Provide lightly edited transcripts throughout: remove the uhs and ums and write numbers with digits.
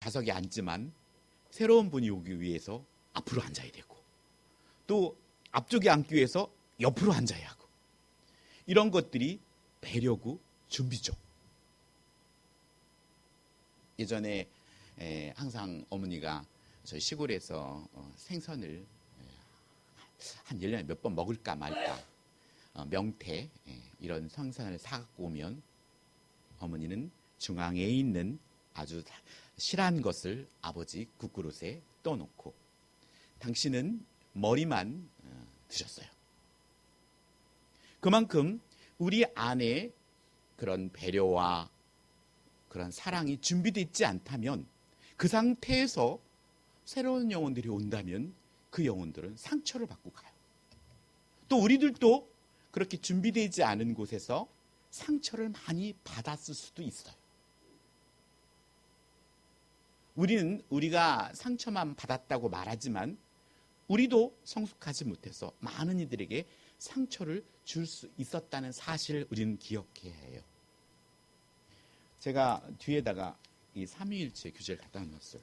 좌석에 앉지만 새로운 분이 오기 위해서 앞으로 앉아야 되고, 또 앞쪽에 앉기 위해서 옆으로 앉아야 하고, 이런 것들이 배려고 준비죠. 예전에 항상 어머니가 저희 시골에서 생선을 한 1년에 몇 번 먹을까 말까, 명태 이런 생선을 사갖고 오면 어머니는 중앙에 있는 아주 실한 것을 아버지 국그릇에 떠놓고 당신은 머리만 드셨어요. 그만큼 우리 안에 그런 배려와 그런 사랑이 준비되어 있지 않다면, 그 상태에서 새로운 영혼들이 온다면 그 영혼들은 상처를 받고 가요. 또 우리들도 그렇게 준비되지 않은 곳에서 상처를 많이 받았을 수도 있어요. 우리는 우리가 상처만 받았다고 말하지만 우리도 성숙하지 못해서 많은 이들에게 상처를 줄 수 있었다는 사실을 우리는 기억해야 해요. 제가 뒤에다가 이 삼위일체 교재를 갖다 놨어요.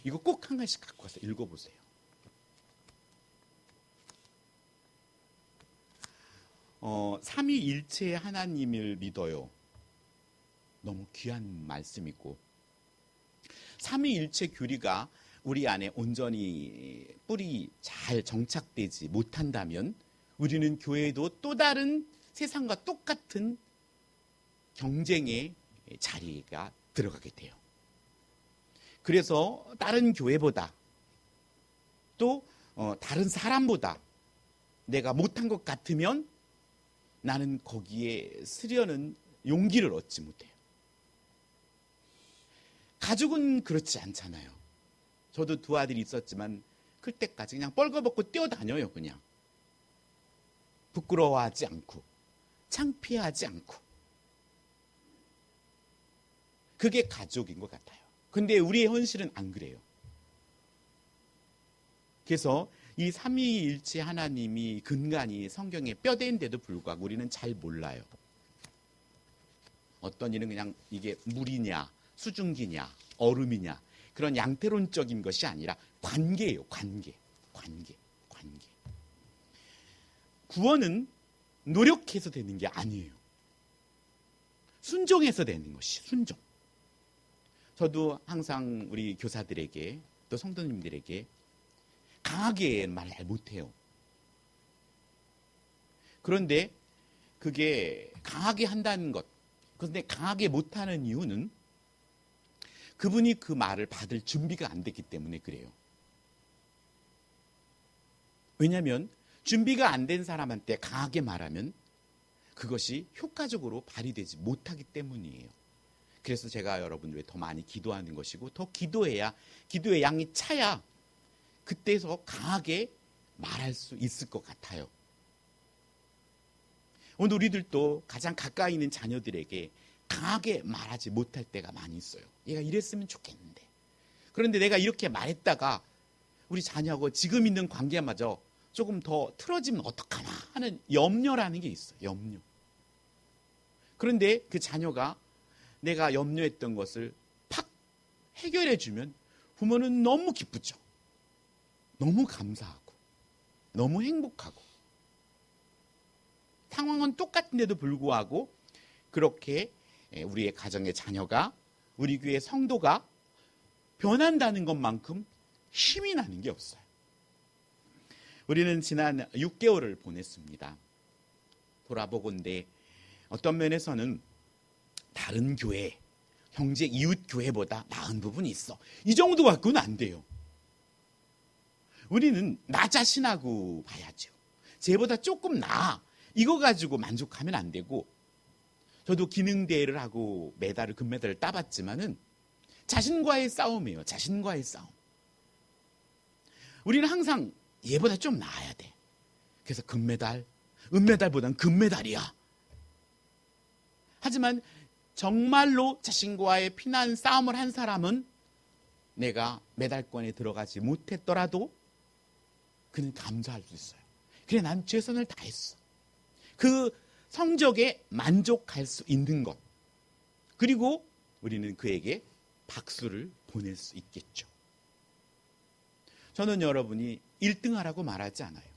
이거 꼭 한 가지씩 갖고 와서 읽어보세요. 삼위일체의 하나님을 믿어요. 너무 귀한 말씀이고, 삼위일체 교리가 우리 안에 온전히 뿌리 잘 정착되지 못한다면 우리는 교회도 또 다른 세상과 똑같은 경쟁의 자리가 들어가게 돼요. 그래서 다른 교회보다 또 다른 사람보다 내가 못한 것 같으면 나는 거기에 쓰려는 용기를 얻지 못해요. 가족은 그렇지 않잖아요. 저도 두 아들이 있었지만 클 때까지 그냥 뻘거벗고 뛰어다녀요. 그냥 부끄러워하지 않고 창피하지 않고. 그게 가족인 것 같아요. 근데 우리의 현실은 안 그래요. 그래서 이 삼위일체 하나님이 근간이 성경에 뼈대인데도 불구하고 우리는 잘 몰라요. 어떤 일은 그냥 이게 물이냐 수증기냐 얼음이냐 그런 양태론적인 것이 아니라 관계예요. 관계. 구원은 노력해서 되는 게 아니에요. 순종해서 되는 것이 순종. 저도 항상 우리 교사들에게 또 성도님들에게 강하게 말 못해요. 그런데 그게 강하게 한다는 것, 그런데 강하게 못하는 이유는 그분이 그 말을 받을 준비가 안 됐기 때문에 그래요. 왜냐하면 준비가 안 된 사람한테 강하게 말하면 그것이 효과적으로 발휘되지 못하기 때문이에요. 그래서 제가 여러분들에 더 많이 기도하는 것이고, 더 기도해야, 기도의 양이 차야 그때서 강하게 말할 수 있을 것 같아요. 오늘 우리들도 가장 가까이 있는 자녀들에게 강하게 말하지 못할 때가 많이 있어요. 얘가 이랬으면 좋겠는데. 그런데 내가 이렇게 말했다가 우리 자녀하고 지금 있는 관계마저 조금 더 틀어지면 어떡하나 하는 염려라는 게 있어요. 염려. 그런데 그 자녀가 내가 염려했던 것을 팍 해결해 주면 부모는 너무 기쁘죠. 너무 감사하고 너무 행복하고, 상황은 똑같은데도 불구하고 그렇게 우리의 가정의 자녀가, 우리 교회 성도가 변한다는 것만큼 힘이 나는 게 없어요. 우리는 지난 6개월을 보냈습니다. 돌아보건대 어떤 면에서는 다른 교회, 형제 이웃 교회보다 나은 부분이 있어. 이 정도 갖고는 안 돼요. 우리는 나 자신하고 봐야죠. 쟤보다 조금 나아. 이거 가지고 만족하면 안 되고, 저도 기능대회를 하고 메달을, 금메달을 따봤지만은 자신과의 싸움이에요. 자신과의 싸움. 우리는 항상 얘보다 좀 나아야 돼. 그래서 금메달, 은메달보단 금메달이야. 하지만 정말로 자신과의 피난 싸움을 한 사람은 내가 메달권에 들어가지 못했더라도 그는 감사할 수 있어요. 그래, 난 최선을 다했어. 그 성적에 만족할 수 있는 것. 그리고 우리는 그에게 박수를 보낼 수 있겠죠. 저는 여러분이 1등하라고 말하지 않아요.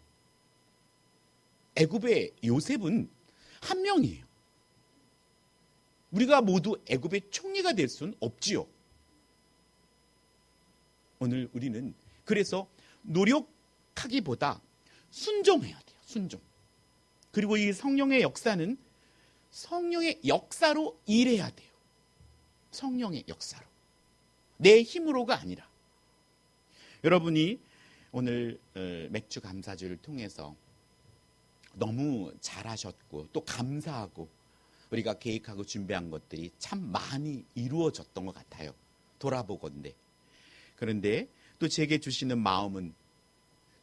애굽의 요셉은 한 명이에요. 우리가 모두 애굽의 총리가 될 수는 없지요. 오늘 우리는 그래서 노력하기보다 순종해야 돼요. 순종. 그리고 이 성령의 역사는 성령의 역사로 일해야 돼요. 성령의 역사로. 내 힘으로가 아니라. 여러분이 오늘 맥주 감사주를 통해서 너무 잘하셨고 또 감사하고 우리가 계획하고 준비한 것들이 참 많이 이루어졌던 것 같아요. 돌아보건대. 그런데 또 제게 주시는 마음은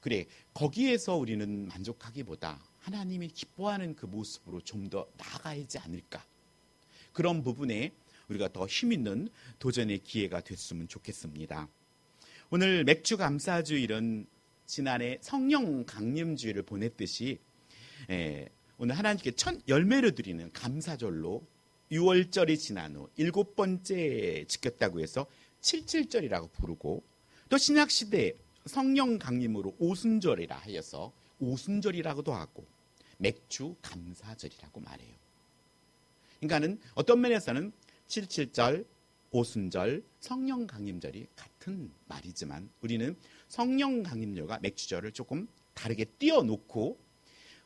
그래, 거기에서 우리는 만족하기보다 하나님이 기뻐하는 그 모습으로 좀 더 나아가야지 않을까. 그런 부분에 우리가 더 힘있는 도전의 기회가 됐으면 좋겠습니다. 오늘 맥주 감사주일은 지난해 성령 강림주일을 보냈듯이 오늘 하나님께 첫 열매를 드리는 감사절로 6월절이 지난 후 7번째 지켰다고 해서 77절이라고 부르고 또 신약시대 성령 강림으로 오순절이라 하여서 오순절이라고도 하고 맥주 감사절이라고 말해요. 그러니까는 어떤 면에서는 77절, 오순절, 성령 강림절이 같은 말이지만 우리는 성령 강림절과 맥주절을 조금 다르게 띄워놓고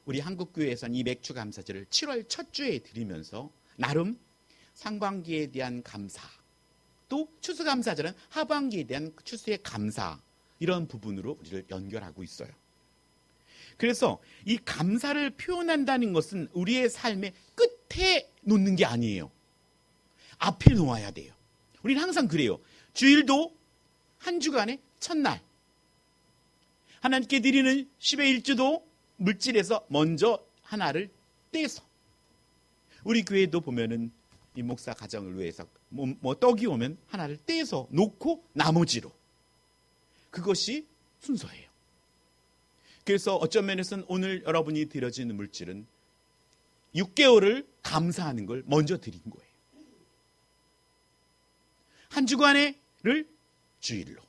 우리 한국교회에서는 이 맥주 감사절을 7월 첫 주에 드리면서 나름 상반기에 대한 감사, 또 추수감사절은 하반기에 대한 추수의 감사, 이런 부분으로 우리를 연결하고 있어요. 그래서 이 감사를 표현한다는 것은 우리의 삶의 끝에 놓는 게 아니에요. 앞에 놓아야 돼요. 우리는 항상 그래요. 주일도 한 주간의 첫날, 하나님께 드리는 10의 1주도 물질에서 먼저 하나를 떼서, 우리 교회도 보면은 이 목사 가정을 위해서 뭐 떡이 오면 하나를 떼서 놓고 나머지로, 그것이 순서예요. 그래서 어떤 면에서는 오늘 여러분이 드려지는 물질은 6개월을 감사하는 걸 먼저 드린 거예요. 한 주간을 주일로,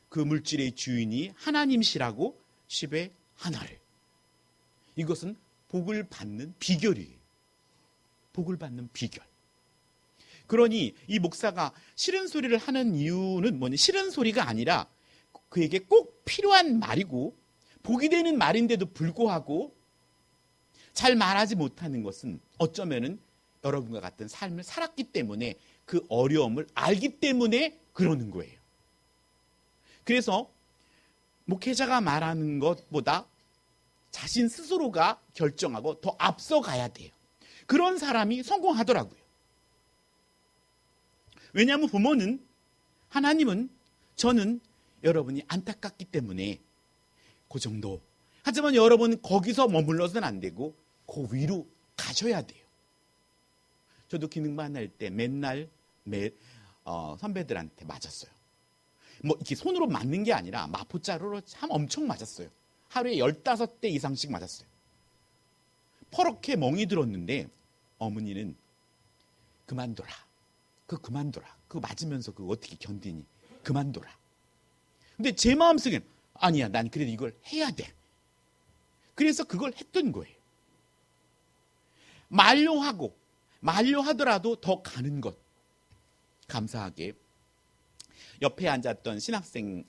그 물질의 주인이 하나님이시라고 10의 하나를, 이것은 복을 받는 비결이에요. 복을 받는 비결. 그러니 이 목사가 싫은 소리를 하는 이유는 뭐냐? 싫은 소리가 아니라 그에게 꼭 필요한 말이고 복이 되는 말인데도 불구하고 잘 말하지 못하는 것은 어쩌면은 여러분과 같은 삶을 살았기 때문에 그 어려움을 알기 때문에 그러는 거예요. 그래서 목회자가 말하는 것보다 자신 스스로가 결정하고 더 앞서가야 돼요. 그런 사람이 성공하더라고요. 왜냐하면 부모는, 하나님은, 저는 여러분이 안타깝기 때문에 그 정도. 하지만 여러분은 거기서 머물러서는 안 되고 그 위로 가셔야 돼요. 저도 기능반 할 때 맨날 선배들한테 맞았어요. 뭐 이렇게 손으로 맞는 게 아니라 마포자루로 참 엄청 맞았어요. 하루에 15대 이상씩 맞았어요. 퍼렇게 멍이 들었는데 어머니는 그만둬라. 그만둬라. 그거 맞으면서 그거 어떻게 견디니? 그만둬라. 근데 제 마음속엔 아니야, 난 그래도 이걸 해야 돼. 그래서 그걸 했던 거예요. 만료하더라도 더 가는 것. 감사하게 옆에 앉았던 신학생,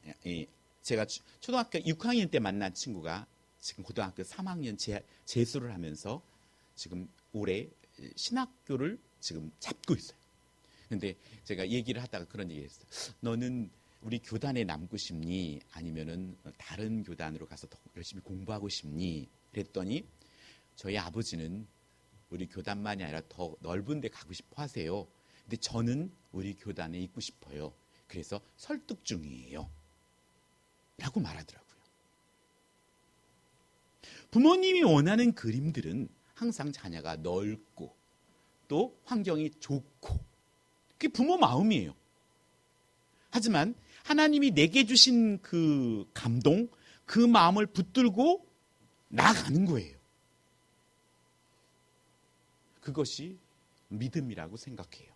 제가 초등학교 6학년 때 만난 친구가 지금 고등학교 3학년 재수를 하면서 지금 올해 신학교를 지금 잡고 있어요. 근데 제가 얘기를 하다가 그런 얘기를 했어요. 너는 우리 교단에 남고 싶니? 아니면은 다른 교단으로 가서 더 열심히 공부하고 싶니? 그랬더니 저희 아버지는 우리 교단만이 아니라 더 넓은 데 가고 싶어 하세요. 근데 저는 우리 교단에 있고 싶어요. 그래서 설득 중이에요. 라고 말하더라고요. 부모님이 원하는 그림들은 항상 자녀가 넓고 또 환경이 좋고, 그게 부모 마음이에요. 하지만 하나님이 내게 주신 그 감동, 그 마음을 붙들고 나아가는 거예요. 그것이 믿음이라고 생각해요.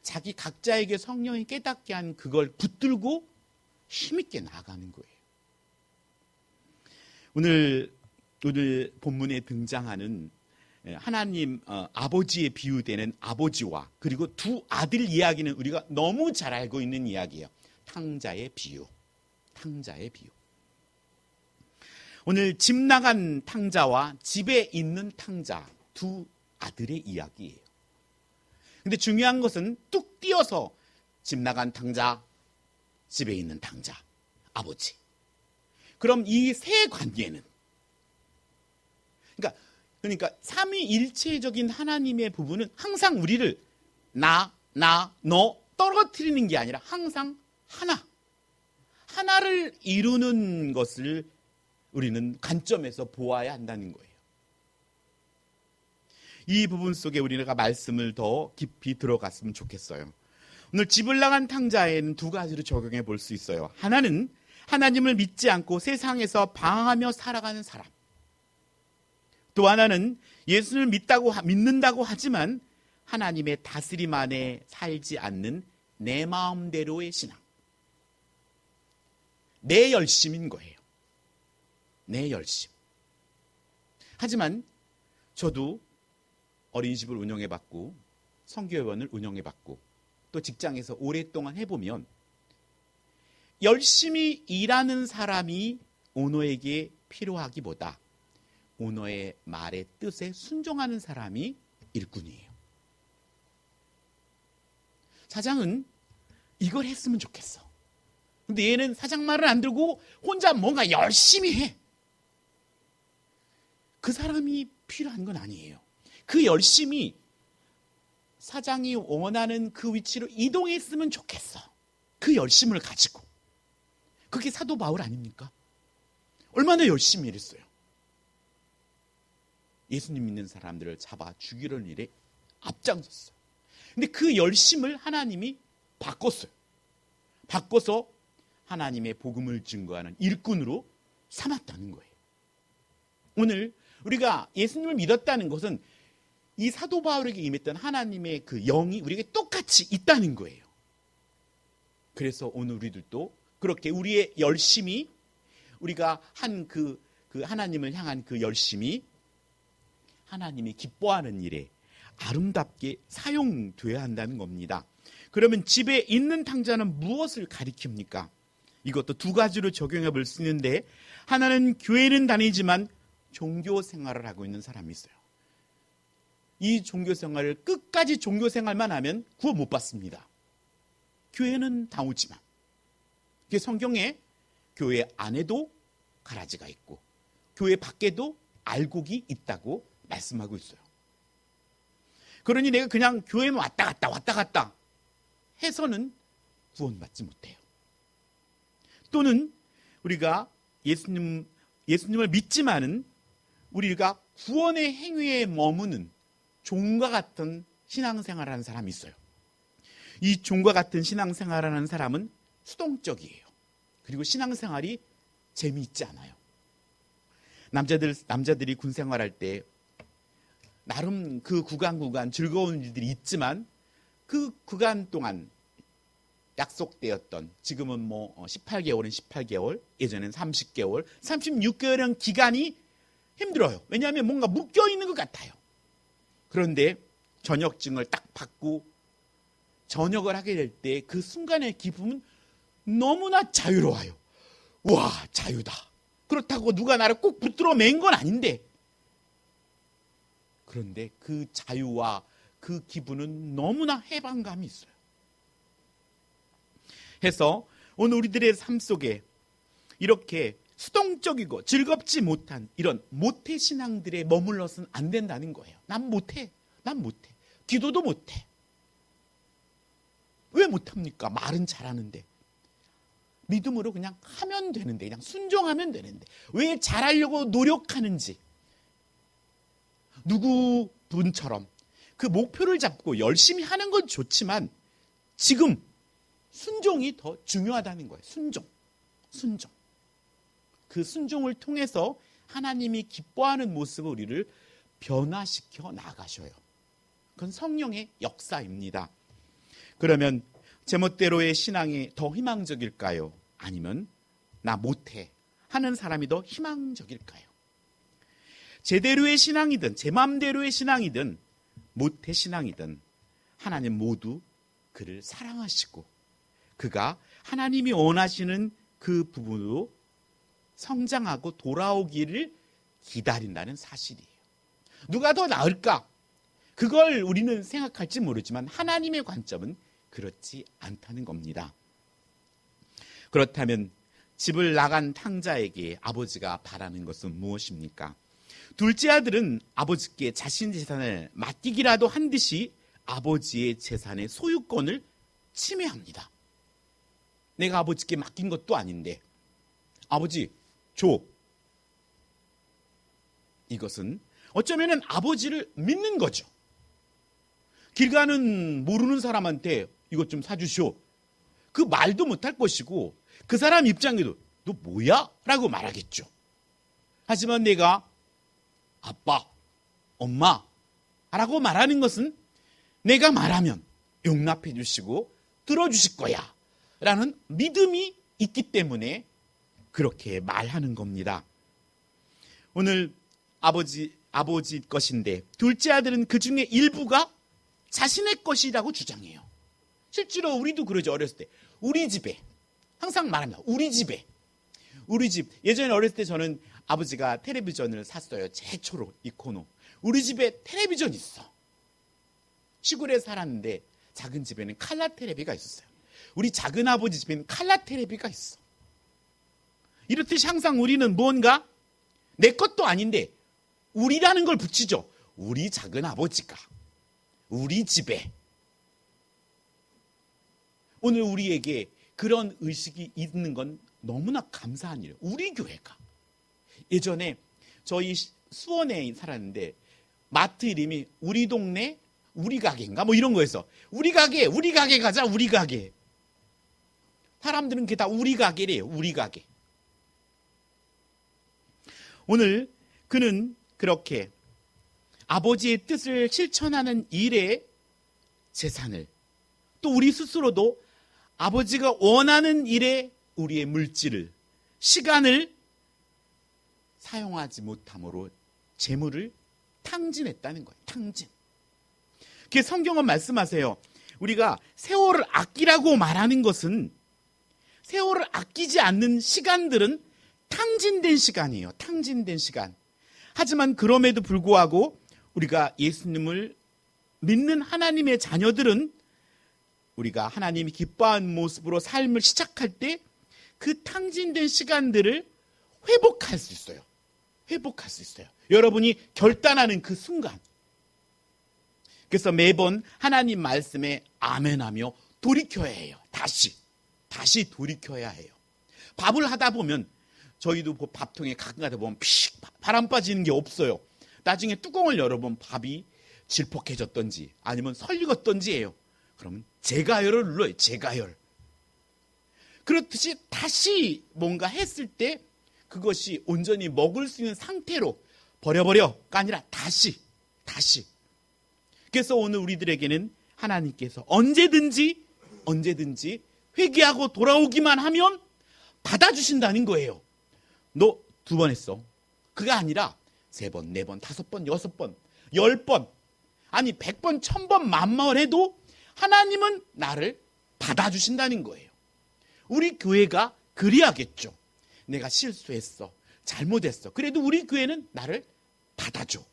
자기 각자에게 성령이 깨닫게 한 그걸 붙들고 힘있게 나아가는 거예요. 오늘 본문에 등장하는 하나님 아버지에 비유되는 아버지와 그리고 두 아들 이야기는 우리가 너무 잘 알고 있는 이야기예요. 탕자의 비유. 오늘 집 나간 탕자와 집에 있는 탕자 두 아들의 이야기예요. 근데 중요한 것은 뚝 띄어서 집 나간 탕자, 집에 있는 탕자, 아버지. 그럼 이 세 관계는 그러니까 삼위일체적인 하나님의 부분은 항상 우리를 나, 너 떨어뜨리는 게 아니라 항상 하나를 이루는 것을 우리는 관점에서 보아야 한다는 거예요. 이 부분 속에 우리가 말씀을 더 깊이 들어갔으면 좋겠어요. 오늘 집을 나간 탕자에는 두 가지로 적용해 볼 수 있어요. 하나는 하나님을 믿지 않고 세상에서 방황하며 살아가는 사람. 또 하나는 예수를 믿는다고 하지만 하나님의 다스림 안에 살지 않는 내 마음대로의 신앙. 내 열심인 거예요. 내 열심. 하지만 저도 어린이집을 운영해봤고 선교회원을 운영해봤고 또 직장에서 오랫동안 해보면 열심히 일하는 사람이 오너에게 필요하기보다 오너의 말의 뜻에 순종하는 사람이 일꾼이에요. 사장은 이걸 했으면 좋겠어. 근데 얘는 사장 말을 안 들고 혼자 뭔가 열심히 해. 그 사람이 필요한 건 아니에요. 그 열심히 사장이 원하는 그 위치로 이동했으면 좋겠어. 그 열심을 가지고. 그게 사도 바울 아닙니까? 얼마나 열심히 일했어요. 예수님 믿는 사람들을 잡아 죽이려는 일에 앞장섰어요. 근데 그 열심을 하나님이 바꿨어요. 바꿔서 하나님의 복음을 증거하는 일꾼으로 삼았다는 거예요. 오늘 우리가 예수님을 믿었다는 것은 이 사도 바울에게 임했던 하나님의 그 영이 우리에게 똑같이 있다는 거예요. 그래서 오늘 우리들도 그렇게 우리의 열심이 우리가 한 그 하나님을 향한 그 열심이 하나님이 기뻐하는 일에 아름답게 사용돼야 한다는 겁니다. 그러면 집에 있는 탕자는 무엇을 가리킵니까? 이것도 두 가지로 적용해 볼 수 있는데 하나는 교회는 다니지만 종교 생활을 하고 있는 사람이 있어요. 이 종교 생활을 끝까지 종교 생활만 하면 구원 못 받습니다. 교회는 다오지만 성경에 교회 안에도 가라지가 있고 교회 밖에도 알곡이 있다고 말씀하고 있어요. 그러니 내가 그냥 교회만 왔다 갔다 해서는 구원받지 못해요. 또는 우리가 예수님을 믿지만은 우리가 구원의 행위에 머무는 종과 같은 신앙생활을 하는 사람이 있어요. 이 종과 같은 신앙생활을 하는 사람은 수동적이에요. 그리고 신앙생활이 재미있지 않아요. 남자들이 군생활할 때 나름 그 구간 즐거운 일들이 있지만 그 구간 동안 약속되었던 지금은 18개월은 18개월, 예전엔 30개월, 36개월이라는 기간이 힘들어요. 왜냐하면 뭔가 묶여있는 것 같아요. 그런데 전역증을 딱 받고 전역을 하게 될 때 그 순간의 기쁨은 너무나 자유로워요. 와, 자유다. 그렇다고 누가 나를 꼭 붙들어 맨 건 아닌데 그런데 그 자유와 그 기분은 너무나 해방감이 있어요. 해서 오늘 우리들의 삶 속에 이렇게 수동적이고 즐겁지 못한 이런 모태신앙들에 머물러서는 안 된다는 거예요. 난 못해. 기도도 못해. 왜 못합니까? 말은 잘하는데. 믿음으로 그냥 하면 되는데, 그냥 순종하면 되는데 왜 잘하려고 노력하는지 누구 분처럼 그 목표를 잡고 열심히 하는 건 좋지만 지금 순종이 더 중요하다는 거예요. 순종. 그 순종을 통해서 하나님이 기뻐하는 모습을 우리를 변화시켜 나가셔요. 그건 성령의 역사입니다. 그러면 제멋대로의 신앙이 더 희망적일까요? 아니면 나 못해 하는 사람이 더 희망적일까요? 제대로의 신앙이든 제 맘대로의 신앙이든 못해 신앙이든 하나님 모두 그를 사랑하시고 그가 하나님이 원하시는 그 부분으로 성장하고 돌아오기를 기다린다는 사실이에요. 누가 더 나을까? 그걸 우리는 생각할지 모르지만 하나님의 관점은 그렇지 않다는 겁니다. 그렇다면 집을 나간 탕자에게 아버지가 바라는 것은 무엇입니까? 둘째 아들은 아버지께 자신 재산을 맡기기라도 한 듯이 아버지의 재산의 소유권을 침해합니다. 내가 아버지께 맡긴 것도 아닌데 아버지 줘. 이것은 어쩌면 아버지를 믿는 거죠. 길 가는 모르는 사람한테 이것 좀 사주시오. 그 말도 못할 것이고 그 사람 입장에도 너 뭐야? 라고 말하겠죠. 하지만 내가 아빠, 엄마 라고 말하는 것은 내가 말하면 용납해 주시고 들어주실 거야 라는 믿음이 있기 때문에 그렇게 말하는 겁니다. 오늘 아버지 것인데 둘째 아들은 그 중에 일부가 자신의 것이라고 주장해요. 실제로 우리도 그러죠. 어렸을 때 우리 집에 항상 말합니다. 우리 집에 우리 집. 예전에 어렸을 때 저는 아버지가 텔레비전을 샀어요. 최초로 이코노. 우리 집에 텔레비전 있어. 시골에 살았는데 작은 집에는 칼라 텔레비가 있었어요. 우리 작은 아버지 집에는 칼라 텔레비가 있어. 이렇듯이 항상 우리는 뭔가 내 것도 아닌데 우리라는 걸 붙이죠. 우리 작은 아버지가 우리 집에. 오늘 우리에게 그런 의식이 있는 건 너무나 감사한 일이에요. 우리 교회가. 예전에 저희 수원에 살았는데 마트 이름이 우리 동네 우리 가게인가 뭐 이런 거였어. 우리 가게 가자. 우리 가게. 사람들은 그게 다 우리 가게래요. 우리 가게. 오늘 그는 그렇게 아버지의 뜻을 실천하는 일에 재산을, 또 우리 스스로도 아버지가 원하는 일에 우리의 물질을, 시간을 사용하지 못함으로 재물을 탕진했다는 거예요. 탕진. 그 성경은 말씀하세요. 우리가 세월을 아끼라고 말하는 것은 세월을 아끼지 않는 시간들은 탕진된 시간이에요. 탕진된 시간. 하지만 그럼에도 불구하고 우리가 예수님을 믿는 하나님의 자녀들은 우리가 하나님이 기뻐하는 모습으로 삶을 시작할 때 그 탕진된 시간들을 회복할 수 있어요. 회복할 수 있어요. 여러분이 결단하는 그 순간. 그래서 매번 하나님 말씀에 아멘하며 돌이켜야 해요. 다시 돌이켜야 해요. 밥을 하다 보면 저희도 밥통에 가끔 가다 보면 픽 바람 빠지는 게 없어요. 나중에 뚜껑을 열어보면 밥이 질퍽해졌던지 아니면 설익었던지 해요. 그러면 재가열을 눌러요. 재가열. 그렇듯이 다시 뭔가 했을 때 그것이 온전히 먹을 수 있는 상태로 버려버려가 아니라 다시. 그래서 오늘 우리들에게는 하나님께서 언제든지 회개하고 돌아오기만 하면 받아주신다는 거예요. 너 2번 했어. 그게 아니라 3번, 4번, 5번, 6번, 10번, 아니 100번, 1000번 만마을 해도 하나님은 나를 받아주신다는 거예요. 우리 교회가 그래야겠죠. 내가 실수했어. 잘못했어. 그래도 우리 교회는 나를 받아줘.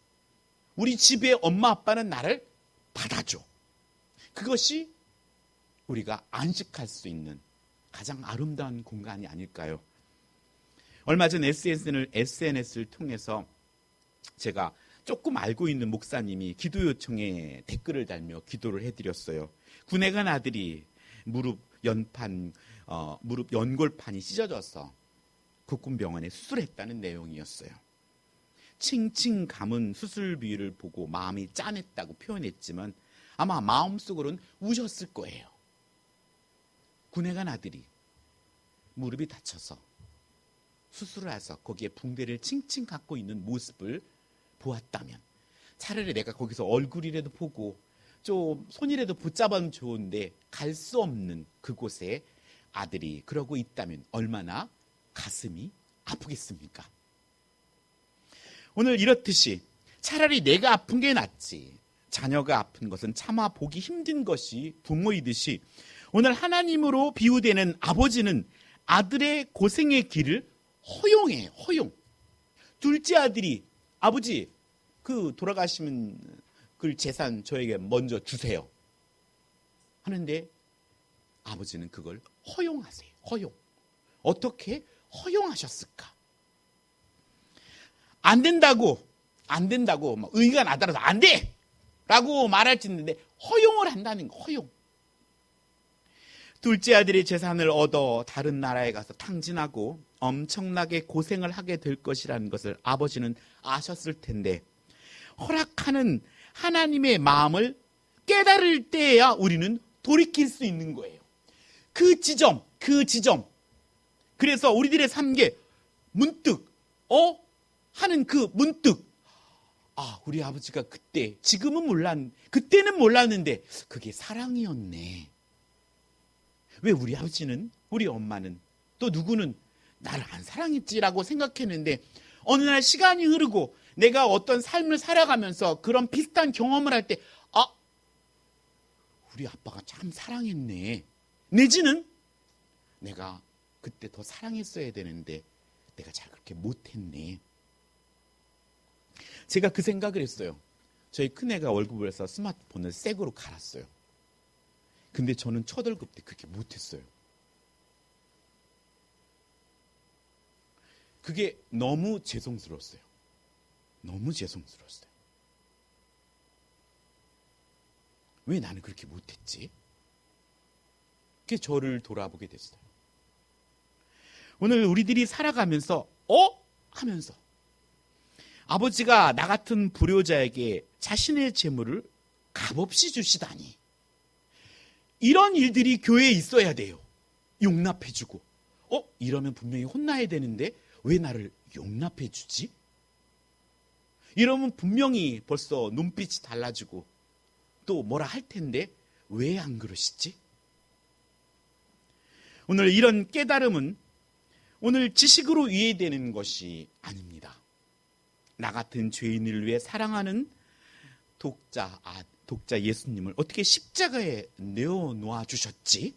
우리 집의 엄마 아빠는 나를 받아줘. 그것이 우리가 안식할 수 있는 가장 아름다운 공간이 아닐까요? 얼마 전 SNS를 통해서 제가 조금 알고 있는 목사님이 기도 요청에 댓글을 달며 기도를 해드렸어요. 군에 간 아들이 무릎 연골판이 찢어져서 국군병원에 수술했다는 내용이었어요. 칭칭 감은 수술 비율을 보고 마음이 짠했다고 표현했지만 아마 마음속으로는 우셨을 거예요. 군에 간 아들이 무릎이 다쳐서 수술을 해서 거기에 붕대를 칭칭 갖고 있는 모습을 보았다면 차라리 내가 거기서 얼굴이라도 보고 좀 손이라도 붙잡으면 좋은데 갈 수 없는 그곳에 아들이 그러고 있다면 얼마나 가슴이 아프겠습니까? 오늘 이렇듯이 차라리 내가 아픈 게 낫지, 자녀가 아픈 것은 차마 보기 힘든 것이 부모이듯이 오늘 하나님으로 비유되는 아버지는 아들의 고생의 길을 허용해. 허용. 둘째 아들이 아버지 그 돌아가시면 그 재산 저에게 먼저 주세요 하는데 아버지는 그걸 허용하세요. 허용. 어떻게 허용하셨을까? 안 된다고 막 의가 나더라도 안 돼! 라고 말할지 있는데 허용을 한다는 거. 허용. 둘째 아들이 재산을 얻어 다른 나라에 가서 탕진하고 엄청나게 고생을 하게 될 것이라는 것을 아버지는 아셨을 텐데 허락하는 하나님의 마음을 깨달을 때야 우리는 돌이킬 수 있는 거예요. 그 지점. 그래서 우리들의 삶에 문득 하는 그 문득, 우리 아버지가 그때, 그때는 몰랐는데 그게 사랑이었네. 왜 우리 아버지는, 우리 엄마는, 또 누구는 나를 안 사랑했지라고 생각했는데 어느 날 시간이 흐르고 내가 어떤 삶을 살아가면서 그런 비슷한 경험을 할 때 우리 아빠가 참 사랑했네. 내지는 내가 그때 더 사랑했어야 되는데 내가 잘 그렇게 못했네. 제가 그 생각을 했어요. 저희 큰애가 월급을 해서 스마트폰을 새 거로 갈았어요. 근데 저는 첫 월급 때 그렇게 못했어요. 그게 너무 죄송스러웠어요. 왜 나는 그렇게 못했지? 그게 저를 돌아보게 됐어요. 오늘 우리들이 살아가면서 하면서 아버지가 나 같은 불효자에게 자신의 재물을 값없이 주시다니. 이런 일들이 교회에 있어야 돼요. 용납해주고. 이러면 분명히 혼나야 되는데 왜 나를 용납해주지? 이러면 분명히 벌써 눈빛이 달라지고 또 뭐라 할 텐데 왜 안 그러시지? 오늘 이런 깨달음은 오늘 지식으로 이해되는 것이 아닙니다. 나 같은 죄인을 위해 사랑하는 독자 예수님을 어떻게 십자가에 내어놓아 주셨지?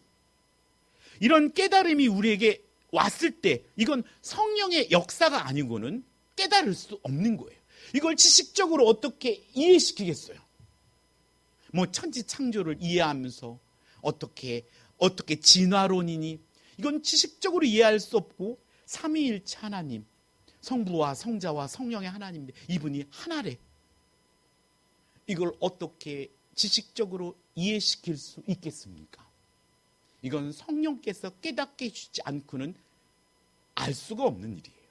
이런 깨달음이 우리에게 왔을 때 이건 성령의 역사가 아니고는 깨달을 수 없는 거예요. 이걸 지식적으로 어떻게 이해시키겠어요? 뭐 천지창조를 이해하면서 어떻게 진화론이니 이건 지식적으로 이해할 수 없고 삼위일체 하나님, 성부와 성자와 성령의 하나님인데 이분이 하나래. 이걸 어떻게 지식적으로 이해시킬 수 있겠습니까? 이건 성령께서 깨닫게 해주지 않고는 알 수가 없는 일이에요.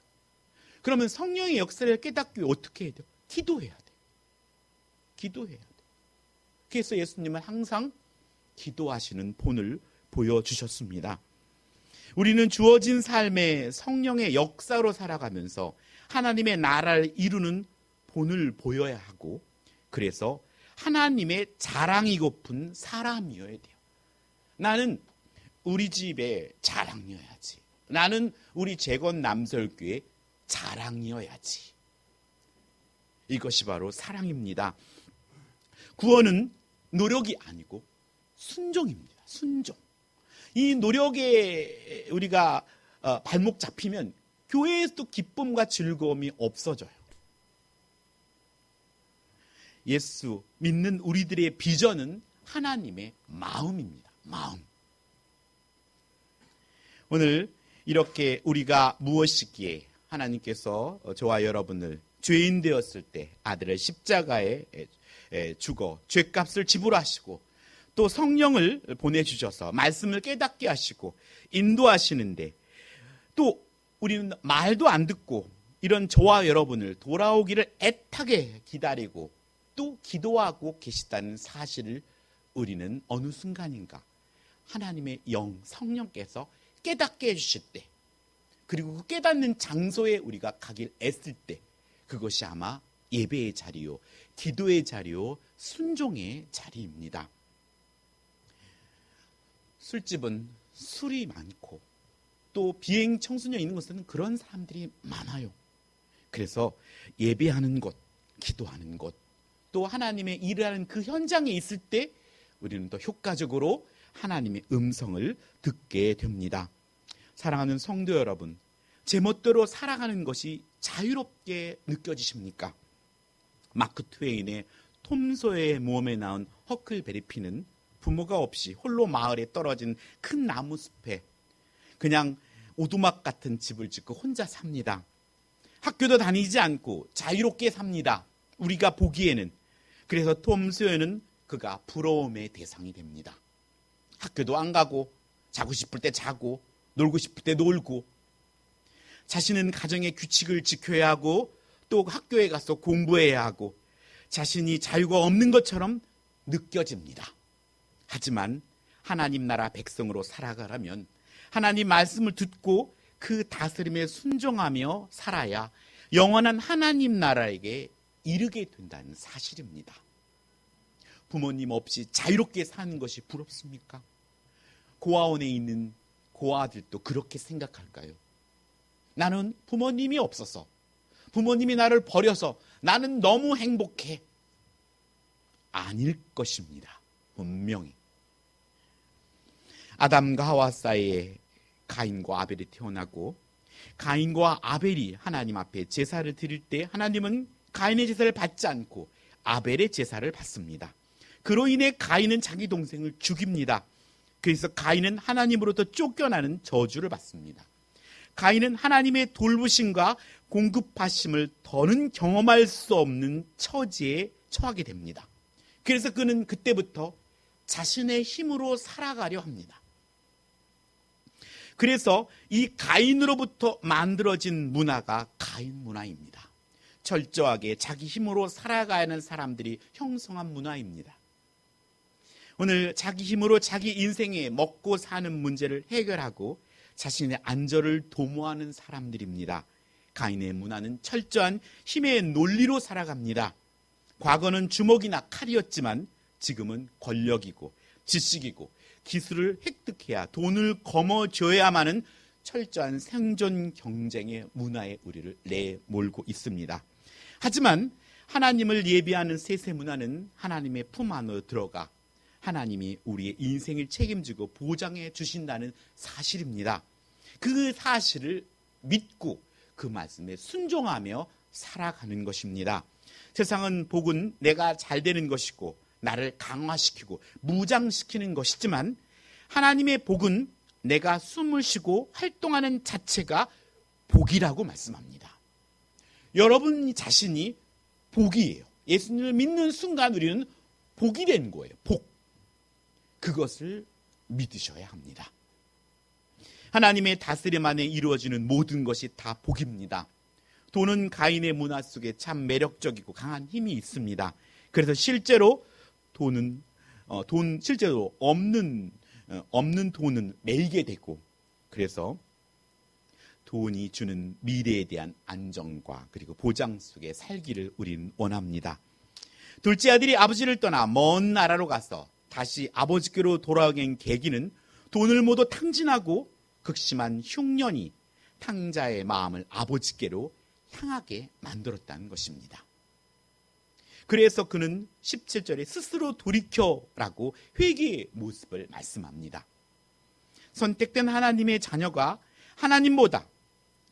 그러면 성령의 역사를 깨닫기 위해 어떻게 해야 돼요? 기도해야 돼요. 그래서 예수님은 항상 기도하시는 본을 보여주셨습니다. 우리는 주어진 삶의 성령의 역사로 살아가면서 하나님의 나라를 이루는 본을 보여야 하고 그래서 하나님의 자랑이고픈 사람이어야 돼요. 나는 우리 집의 자랑이어야지. 나는 우리 재건 남설교의 자랑이어야지. 이것이 바로 사랑입니다. 구원은 노력이 아니고 순종입니다. 순종. 이 노력에 우리가 발목 잡히면 교회에서도 기쁨과 즐거움이 없어져요. 예수 믿는 우리들의 비전은 하나님의 마음입니다. 마음. 오늘 이렇게 우리가 무엇이기에 하나님께서 저와 여러분을 죄인 되었을 때 아들을 십자가에 죽어 죄값을 지불하시고 또 성령을 보내주셔서 말씀을 깨닫게 하시고 인도하시는데 또 우리는 말도 안 듣고 이런 저와 여러분을 돌아오기를 애타게 기다리고 또 기도하고 계시다는 사실을 우리는 어느 순간인가 하나님의 영 성령께서 깨닫게 해주실 때 그리고 그 깨닫는 장소에 우리가 가길 애쓸 때 그것이 아마 예배의 자리요, 기도의 자리요, 순종의 자리입니다. 술집은 술이 많고 또 비행 청소년 있는 곳에는 그런 사람들이 많아요. 그래서 예배하는 곳, 기도하는 곳, 또 하나님의 일을 하는 그 현장에 있을 때 우리는 더 효과적으로 하나님의 음성을 듣게 됩니다. 사랑하는 성도 여러분, 제멋대로 살아가는 것이 자유롭게 느껴지십니까? 마크 트웨인의 톰 소여의 모험에 나온 허클베리피는 부모가 없이 홀로 마을에 떨어진 큰 나무 숲에 그냥 오두막 같은 집을 짓고 혼자 삽니다. 학교도 다니지 않고 자유롭게 삽니다. 우리가 보기에는. 그래서 톰 소여는 그가 부러움의 대상이 됩니다. 학교도 안 가고 자고 싶을 때 자고 놀고 싶을 때 놀고, 자신은 가정의 규칙을 지켜야 하고 또 학교에 가서 공부해야 하고 자신이 자유가 없는 것처럼 느껴집니다. 하지만 하나님 나라 백성으로 살아가려면 하나님 말씀을 듣고 그 다스림에 순종하며 살아야 영원한 하나님 나라에게 이르게 된다는 사실입니다. 부모님 없이 자유롭게 사는 것이 부럽습니까? 고아원에 있는 고아들도 그렇게 생각할까요? 나는 부모님이 없어서, 부모님이 나를 버려서 나는 너무 행복해. 아닐 것입니다. 분명히. 아담과 하와 사이에 가인과 아벨이 태어나고, 가인과 아벨이 하나님 앞에 제사를 드릴 때 하나님은 가인의 제사를 받지 않고 아벨의 제사를 받습니다. 그로 인해 가인은 자기 동생을 죽입니다. 그래서 가인은 하나님으로부터 쫓겨나는 저주를 받습니다. 가인은 하나님의 돌보심과 공급하심을 더는 경험할 수 없는 처지에 처하게 됩니다. 그래서 그는 그때부터 자신의 힘으로 살아가려 합니다. 그래서 이 가인으로부터 만들어진 문화가 가인 문화입니다. 철저하게 자기 힘으로 살아가야 하는 사람들이 형성한 문화입니다. 오늘 자기 힘으로 자기 인생에 먹고 사는 문제를 해결하고 자신의 안전을 도모하는 사람들입니다. 가인의 문화는 철저한 힘의 논리로 살아갑니다. 과거는 주먹이나 칼이었지만 지금은 권력이고 지식이고 기술을 획득해야 돈을 거머쥐어야만은 철저한 생존 경쟁의 문화에 우리를 내몰고 있습니다. 하지만 하나님을 예비하는 세세 문화는 하나님의 품 안으로 들어가 하나님이 우리의 인생을 책임지고 보장해 주신다는 사실입니다. 그 사실을 믿고 그 말씀에 순종하며 살아가는 것입니다. 세상은 복은 내가 잘 되는 것이고 나를 강화시키고 무장시키는 것이지만 하나님의 복은 내가 숨을 쉬고 활동하는 자체가 복이라고 말씀합니다. 여러분 자신이 복이에요. 예수님을 믿는 순간 우리는 복이 된 거예요. 복. 그것을 믿으셔야 합니다. 하나님의 다스림 안에 이루어지는 모든 것이 다 복입니다. 돈은 가인의 문화 속에 참 매력적이고 강한 힘이 있습니다. 그래서 실제로 실제로 없는 돈은 매이게 되고, 그래서 돈이 주는 미래에 대한 안정과 그리고 보장 속에 살기를 우리는 원합니다. 둘째 아들이 아버지를 떠나 먼 나라로 가서 다시 아버지께로 돌아오게 된 계기는 돈을 모두 탕진하고 극심한 흉년이 탕자의 마음을 아버지께로 향하게 만들었다는 것입니다. 그래서 그는 17절에 스스로 돌이켜라고 회개의 모습을 말씀합니다. 선택된 하나님의 자녀가 하나님보다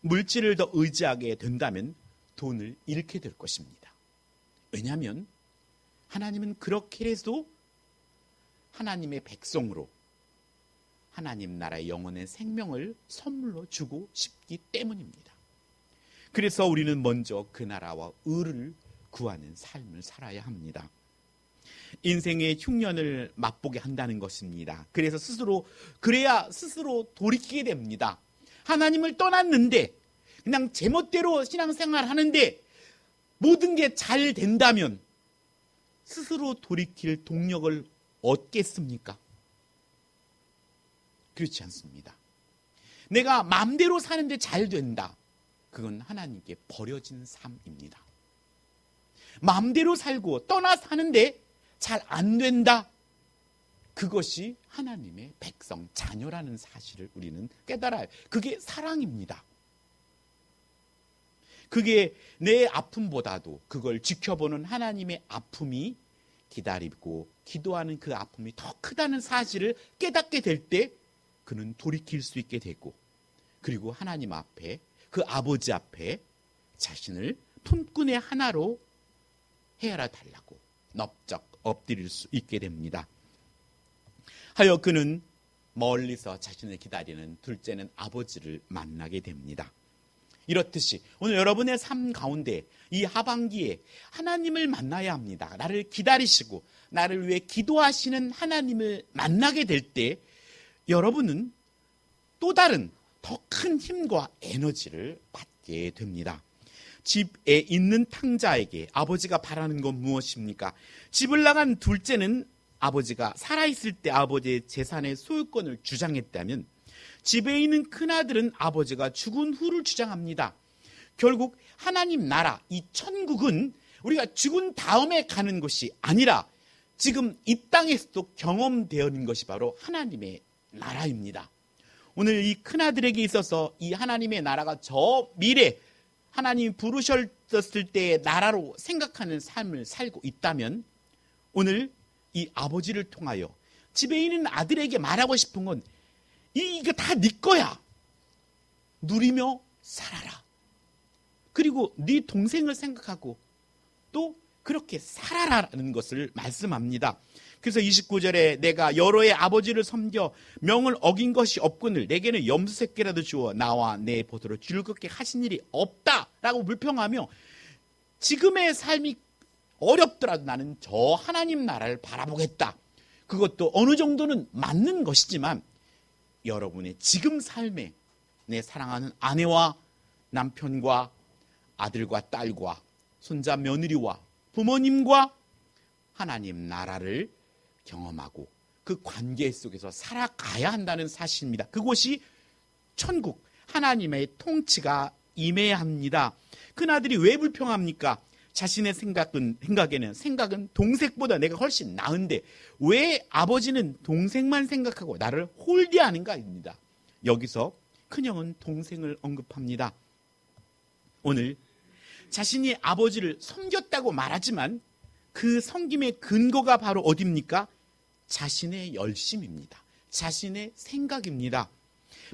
물질을 더 의지하게 된다면 돈을 잃게 될 것입니다. 왜냐하면 하나님은 그렇게 해도 하나님의 백성으로 하나님 나라의 영원의 생명을 선물로 주고 싶기 때문입니다. 그래서 우리는 먼저 그 나라와 의를 구하는 삶을 살아야 합니다. 인생의 흉년을 맛보게 한다는 것입니다. 그래야 스스로 돌이키게 됩니다. 하나님을 떠났는데 그냥 제멋대로 신앙생활 하는데 모든 게 잘 된다면 스스로 돌이킬 동력을 얻겠습니까? 그렇지 않습니다. 내가 마음대로 사는데 잘 된다. 그건 하나님께 버려진 삶입니다. 마음대로 살고 떠나 사는데 잘 안 된다. 그것이 하나님의 백성, 자녀라는 사실을 우리는 깨달아요. 그게 사랑입니다. 그게 내 아픔보다도 그걸 지켜보는 하나님의 아픔이 기다리고 기도하는 그 아픔이 더 크다는 사실을 깨닫게 될 때 그는 돌이킬 수 있게 되고, 그리고 하나님 앞에, 그 아버지 앞에 자신을 품꾼의 하나로 헤아려 달라고 넙적 엎드릴 수 있게 됩니다. 하여 그는 멀리서 자신을 기다리는 둘째는 아버지를 만나게 됩니다. 이렇듯이 오늘 여러분의 삶 가운데 이 하반기에 하나님을 만나야 합니다. 나를 기다리시고 나를 위해 기도하시는 하나님을 만나게 될 때 여러분은 또 다른 더 큰 힘과 에너지를 받게 됩니다. 집에 있는 탕자에게 아버지가 바라는 건 무엇입니까? 집을 나간 둘째는 아버지가 살아있을 때 아버지의 재산의 소유권을 주장했다면, 집에 있는 큰아들은 아버지가 죽은 후를 주장합니다. 결국 하나님 나라, 이 천국은 우리가 죽은 다음에 가는 것이 아니라 지금 이 땅에서도 경험되는 것이 바로 하나님의 나라입니다. 오늘 이 큰아들에게 있어서 이 하나님의 나라가 저 미래 하나님이 부르셨을 때의 나라로 생각하는 삶을 살고 있다면, 오늘 이 아버지를 통하여 집에 있는 아들에게 말하고 싶은 건 이거 다 네 거야. 누리며 살아라. 그리고 네 동생을 생각하고 또 그렇게 살아라는 것을 말씀합니다. 그래서 29절에 내가 여로의 아버지를 섬겨 명을 어긴 것이 없거늘 내게는 염소 새끼라도 주어 나와 내 보도로 즐겁게 하신 일이 없다라고 불평하며, 지금의 삶이 어렵더라도 나는 저 하나님 나라를 바라보겠다. 그것도 어느 정도는 맞는 것이지만 여러분의 지금 삶에 내 사랑하는 아내와 남편과 아들과 딸과 손자 며느리와 부모님과 하나님 나라를 경험하고 그 관계 속에서 살아가야 한다는 사실입니다. 그곳이 천국, 하나님의 통치가 임해야 합니다. 큰아들이 왜 불평합니까? 자신의 생각은 동생보다 내가 훨씬 나은데 왜 아버지는 동생만 생각하고 나를 홀대하는가입니다. 여기서 큰형은 동생을 언급합니다. 오늘 자신이 아버지를 섬겼다고 말하지만 그 섬김의 근거가 바로 어디입니까? 자신의 열심입니다. 자신의 생각입니다.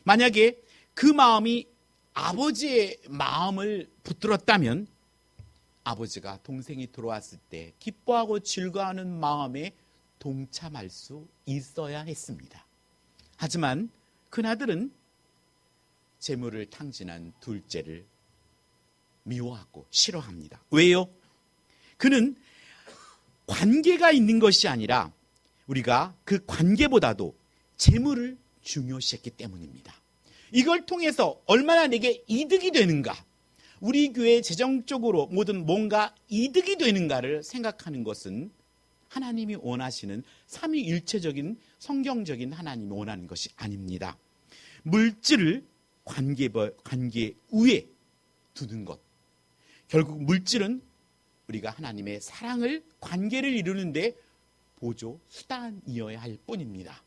만약에 그 마음이 아버지의 마음을 붙들었다면 아버지가 동생이 돌아왔을 때 기뻐하고 즐거워하는 마음에 동참할 수 있어야 했습니다. 하지만 큰아들은 재물을 탕진한 둘째를 미워하고 싫어합니다. 왜요? 그는 관계가 있는 것이 아니라 우리가 그 관계보다도 재물을 중요시했기 때문입니다. 이걸 통해서 얼마나 내게 이득이 되는가, 우리 교회 재정적으로 모든 뭔가 이득이 되는가를 생각하는 것은 하나님이 원하시는 삼위일체적인 성경적인 하나님이 원하는 것이 아닙니다. 물질을 관계 위에 두는 것, 결국 물질은 우리가 하나님의 사랑을, 관계를 이루는데 보조 수단이어야 할 뿐입니다.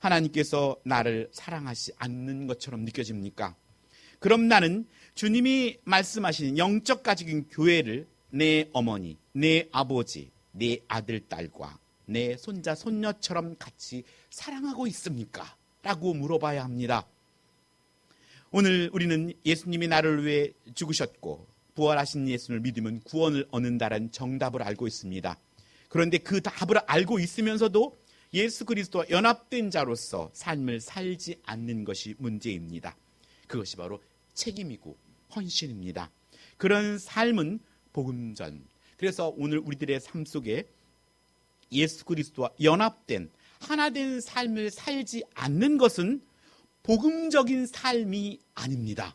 하나님께서 나를 사랑하지 않는 것처럼 느껴집니까? 그럼 나는 주님이 말씀하신 영적 가족인 교회를 내 어머니, 내 아버지, 내 아들, 딸과 내 손자, 손녀처럼 같이 사랑하고 있습니까? 라고 물어봐야 합니다. 오늘 우리는 예수님이 나를 위해 죽으셨고 부활하신 예수를 믿으면 구원을 얻는다는 정답을 알고 있습니다. 그런데 그 답을 알고 있으면서도 예수 그리스도와 연합된 자로서 삶을 살지 않는 것이 문제입니다. 그것이 바로 책임이고 헌신입니다. 그런 삶은 복음전. 그래서 오늘 우리들의 삶 속에 예수 그리스도와 연합된 하나된 삶을 살지 않는 것은 복음적인 삶이 아닙니다.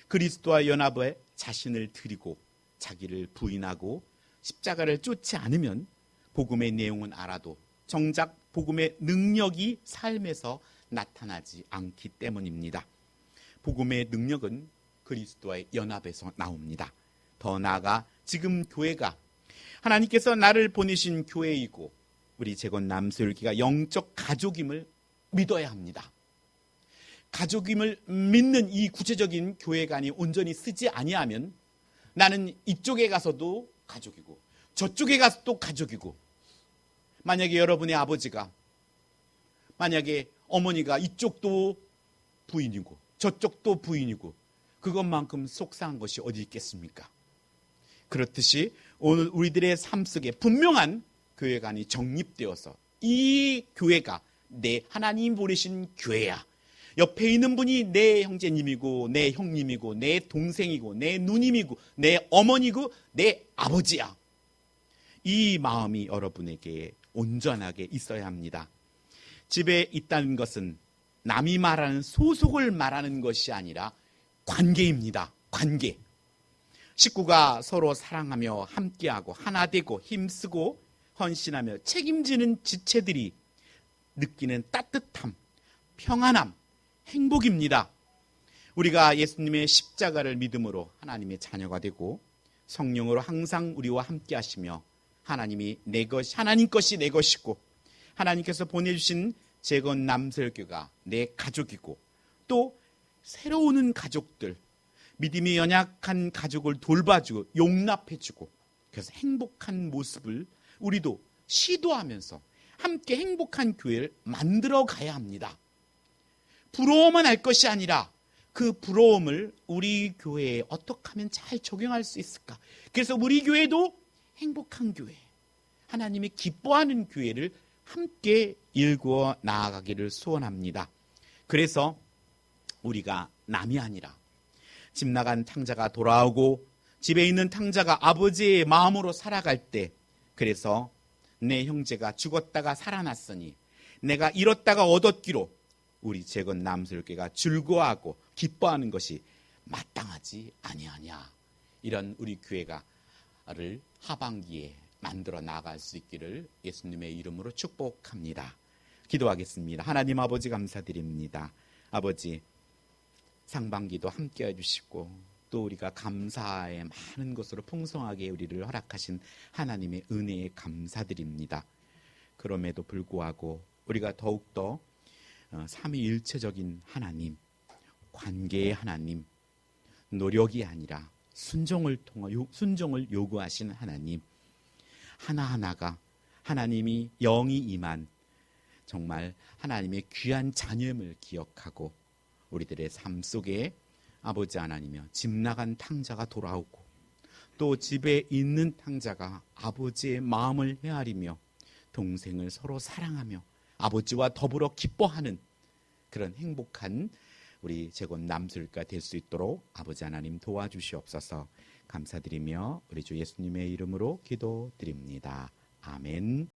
그리스도와 연합에 자신을 드리고 자기를 부인하고 십자가를 쫓지 않으면 복음의 내용은 알아도 정작 복음의 능력이 삶에서 나타나지 않기 때문입니다. 복음의 능력은 그리스도와의 연합에서 나옵니다. 더 나아가 지금 교회가 하나님께서 나를 보내신 교회이고 우리 재건 남수일기가 영적 가족임을 믿어야 합니다. 가족임을 믿는 이 구체적인 교회관이 온전히 쓰지 아니하면 나는 이쪽에 가서도 가족이고 저쪽에 가서도 가족이고, 만약에 여러분의 아버지가, 만약에 어머니가 이쪽도 부인이고 저쪽도 부인이고, 그것만큼 속상한 것이 어디 있겠습니까? 그렇듯이 오늘 우리들의 삶 속에 분명한 교회관이 정립되어서 이 교회가 내 하나님 보내신 교회야. 옆에 있는 분이 내 형제님이고 내 형님이고 내 동생이고 내 누님이고 내 어머니고 내 아버지야. 이 마음이 여러분에게 온전하게 있어야 합니다. 집에 있다는 것은 남이 말하는 소속을 말하는 것이 아니라 관계입니다. 관계. 식구가 서로 사랑하며 함께하고 하나 되고 힘쓰고 헌신하며 책임지는 지체들이 느끼는 따뜻함, 평안함, 행복입니다. 우리가 예수님의 십자가를 믿음으로 하나님의 자녀가 되고 성령으로 항상 우리와 함께 하시며 하나님이 내 것, 하나님 것이 내 것이고 하나님께서 보내주신 재건 남설교가 내 가족이고 또 새로 오는 가족들, 믿음이 연약한 가족을 돌봐주고 용납해주고 그래서 행복한 모습을 우리도 시도하면서 함께 행복한 교회를 만들어 가야 합니다. 부러워만 할 것이 아니라 그 부러움을 우리 교회에 어떻게 하면 잘 적용할 수 있을까? 그래서 우리 교회도 행복한 교회, 하나님이 기뻐하는 교회를 함께 일구어 나아가기를 소원합니다. 그래서 우리가 남이 아니라 집 나간 탕자가 돌아오고 집에 있는 탕자가 아버지의 마음으로 살아갈 때, 그래서 내 형제가 죽었다가 살아났으니 내가 잃었다가 얻었기로 우리 재건 남설교가 즐거워하고 기뻐하는 것이 마땅하지 아니하냐. 이런 우리 교회가를 하반기에 만들어 나갈 수 있기를 예수님의 이름으로 축복합니다. 기도하겠습니다. 하나님 아버지 감사드립니다. 아버지, 상반기도 함께 해주시고 또 우리가 감사의 많은 것으로 풍성하게 우리를 허락하신 하나님의 은혜에 감사드립니다. 그럼에도 불구하고 우리가 더욱더 삼위일체적인 하나님, 관계의 하나님, 노력이 아니라 순종을 요구하신 하나님, 하나하나가 하나님이 영이 임한 정말 하나님의 귀한 자녀임을 기억하고 우리들의 삶 속에 아버지 하나님이여 집 나간 탕자가 돌아오고 또 집에 있는 탕자가 아버지의 마음을 헤아리며 동생을 서로 사랑하며 아버지와 더불어 기뻐하는 그런 행복한 우리 재건 남술가 될 수 있도록 아버지 하나님 도와주시옵소서. 감사드리며 우리 주 예수님의 이름으로 기도드립니다. 아멘.